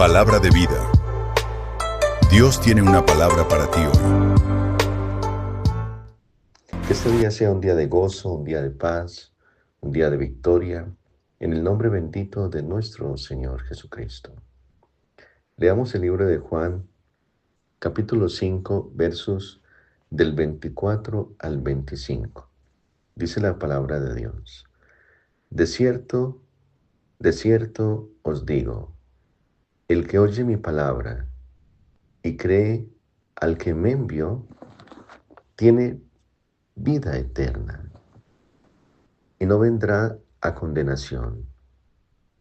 Palabra de vida. Dios tiene una palabra para ti hoy. Que este día sea un día de gozo, un día de paz, un día de victoria, en el nombre bendito de nuestro Señor Jesucristo. Leamos el libro de Juan, capítulo 5, versos del 24 al 25. Dice la palabra de Dios: de cierto os digo, el que oye mi palabra y cree al que me envió, tiene vida eterna y no vendrá a condenación,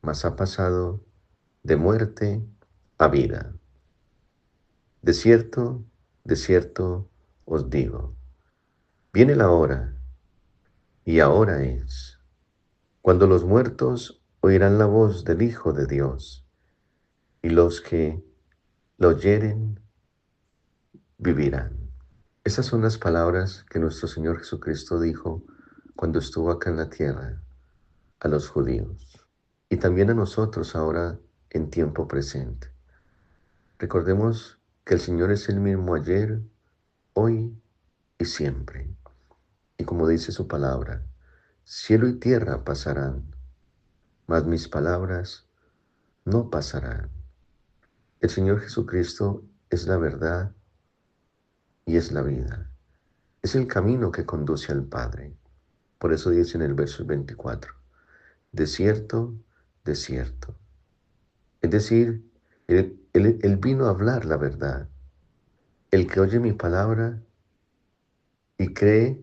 mas ha pasado de muerte a vida. De cierto os digo, viene la hora, y ahora es, cuando los muertos oirán la voz del Hijo de Dios, y los que lo oyeren vivirán. Esas son las palabras que nuestro Señor Jesucristo dijo cuando estuvo acá en la tierra a los judíos y también a nosotros ahora en tiempo presente. Recordemos que el Señor es el mismo ayer, hoy y siempre. Y como dice su palabra, cielo y tierra pasarán, mas mis palabras no pasarán. El Señor Jesucristo es la verdad y es la vida. Es el camino que conduce al Padre. Por eso dice en el verso 24, de cierto, de cierto. Es decir, Él vino a hablar la verdad. El que oye mi palabra y cree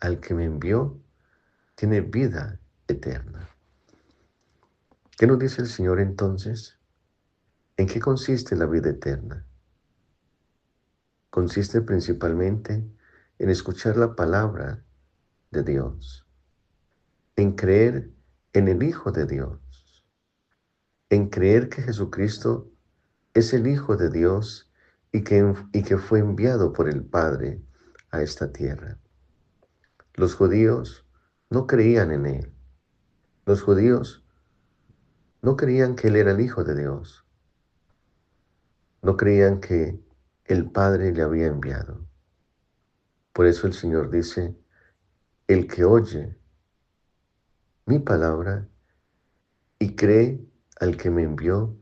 al que me envió, tiene vida eterna. ¿Qué nos dice el Señor entonces? ¿En qué consiste la vida eterna? Consiste principalmente en escuchar la palabra de Dios, en creer en el Hijo de Dios, en creer que Jesucristo es el Hijo de Dios y que fue enviado por el Padre a esta tierra. Los judíos no creían en Él. Los judíos no creían que Él era el Hijo de Dios. No creían que el Padre le había enviado. Por eso el Señor dice, el que oye mi palabra y cree al que me envió,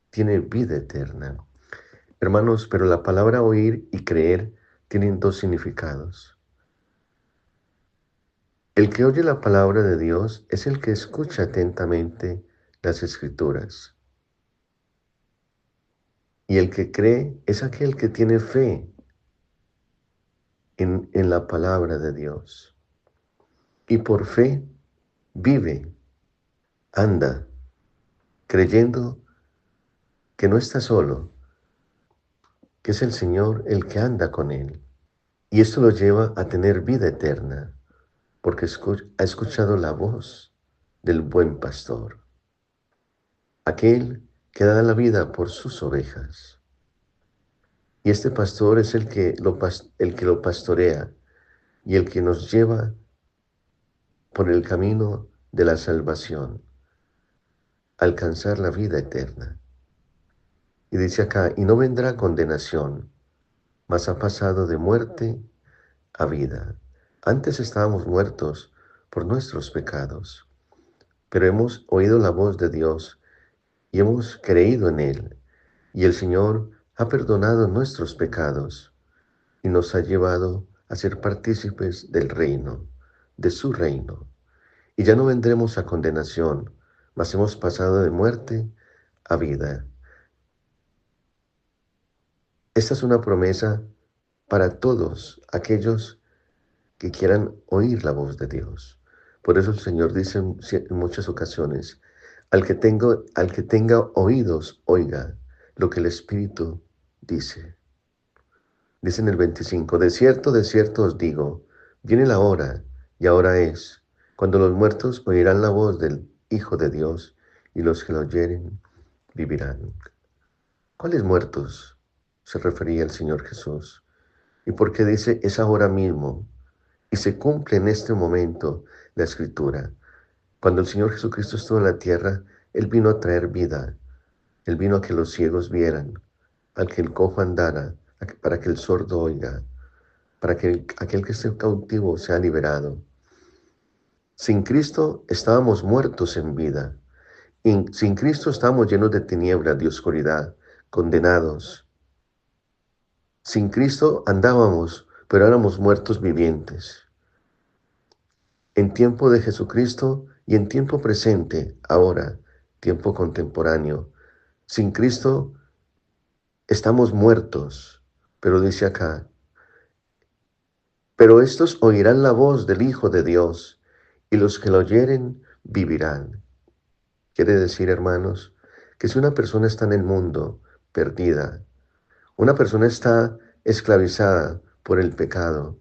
tiene vida eterna. Hermanos, pero la palabra oír y creer tienen dos significados. El que oye la palabra de Dios es el que escucha atentamente las Escrituras. Y el que cree es aquel que tiene fe en la palabra de Dios. Y por fe vive, anda, creyendo que no está solo, que es el Señor el que anda con él. Y esto lo lleva a tener vida eterna, porque ha escuchado la voz del buen pastor, aquel que da la vida por sus ovejas. Y este pastor es el que lo pastorea y el que nos lleva por el camino de la salvación, a alcanzar la vida eterna. Y dice acá, y no vendrá condenación, mas ha pasado de muerte a vida. Antes estábamos muertos por nuestros pecados, pero hemos oído la voz de Dios y hemos creído en Él. Y el Señor ha perdonado nuestros pecados y nos ha llevado a ser partícipes del reino, de su reino. Y ya no vendremos a condenación, mas hemos pasado de muerte a vida. Esta es una promesa para todos aquellos que quieran oír la voz de Dios. Por eso el Señor dice en muchas ocasiones, al que tenga oídos, oiga lo que el Espíritu dice. Dice en el 25, de cierto os digo, viene la hora, y ahora es, cuando los muertos oirán la voz del Hijo de Dios, y los que lo oyeren vivirán. ¿Cuáles muertos se refería el Señor Jesús? ¿Y por qué dice es ahora mismo? Y se cumple en este momento la Escritura. Cuando el Señor Jesucristo estuvo en la tierra, Él vino a traer vida Él vino a que los ciegos vieran, a que el cojo andara, para que el sordo oiga, para que aquel que esté cautivo sea liberado. Sin Cristo estábamos muertos en vida. Sin Cristo estábamos llenos de tinieblas, de oscuridad, condenados. Sin Cristo andábamos, pero éramos muertos vivientes. En tiempo de Jesucristo y en tiempo presente, ahora, tiempo contemporáneo. Sin Cristo estamos muertos, pero dice acá, pero estos oirán la voz del Hijo de Dios, y los que lo oyeren vivirán. Quiere decir, hermanos, que si una persona está en el mundo perdida, una persona está esclavizada por el pecado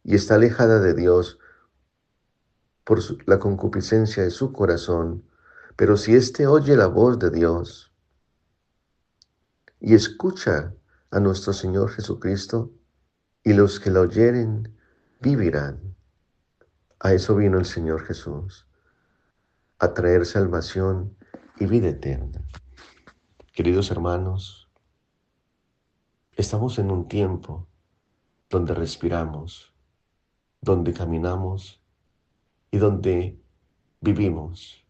y está alejada de Dios por la concupiscencia de su corazón, pero si éste oye la voz de Dios y escucha a nuestro Señor Jesucristo, y los que la oyeren vivirán. A eso vino el Señor Jesús, a traer salvación y vida eterna. Queridos hermanos, estamos en un tiempo donde respiramos, donde caminamos y donde vivimos.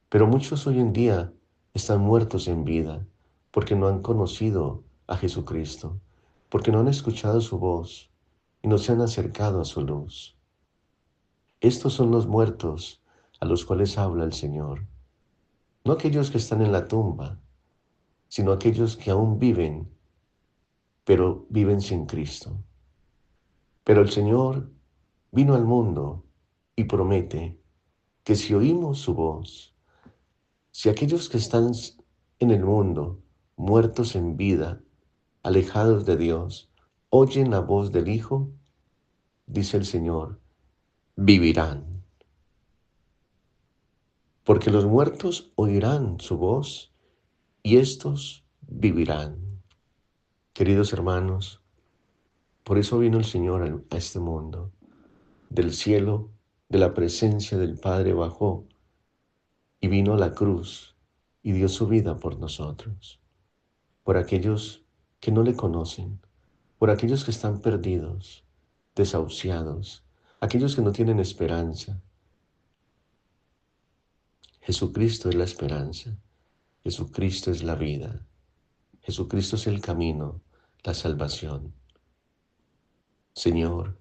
Pero muchos hoy en día están muertos en vida porque no han conocido a Jesucristo, porque no han escuchado su voz y no se han acercado a su luz. Estos son los muertos a los cuales habla el Señor. No aquellos que están en la tumba, sino aquellos que aún viven, pero viven sin Cristo. Pero el Señor vino al mundo y promete que si oímos su voz, si aquellos que están en el mundo, muertos en vida, alejados de Dios, oyen la voz del Hijo, dice el Señor, vivirán. Porque los muertos oirán su voz y éstos vivirán. Queridos hermanos, por eso vino el Señor a este mundo. Del cielo, de la presencia del Padre bajó y vino a la cruz y dio su vida por nosotros, por aquellos que no le conocen, por aquellos que están perdidos, desahuciados, aquellos que no tienen esperanza. Jesucristo es la esperanza, Jesucristo es la vida, Jesucristo es el camino, la salvación. Señor,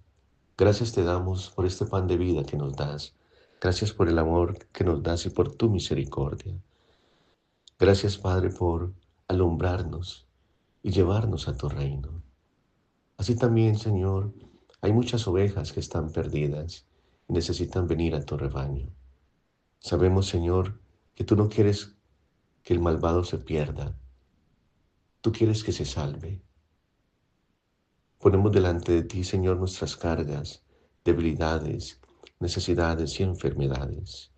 gracias te damos por este pan de vida que nos das. Gracias por el amor que nos das y por tu misericordia. Gracias, Padre, por alumbrarnos y llevarnos a tu reino. Así también, Señor, hay muchas ovejas que están perdidas y necesitan venir a tu rebaño. Sabemos, Señor, que tú no quieres que el malvado se pierda. Tú quieres que se salve. Ponemos delante de ti, Señor, nuestras cargas, debilidades, necesidades y enfermedades.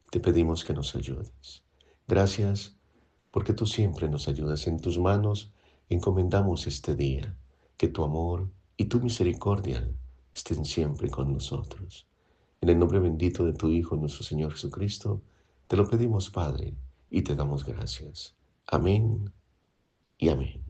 Te pedimos que nos ayudes. Gracias porque tú siempre nos ayudas. En tus manos encomendamos este día. Que tu amor y tu misericordia estén siempre con nosotros. En el nombre bendito de tu Hijo, nuestro Señor Jesucristo, te lo pedimos, Padre, y te damos gracias. Amén y amén.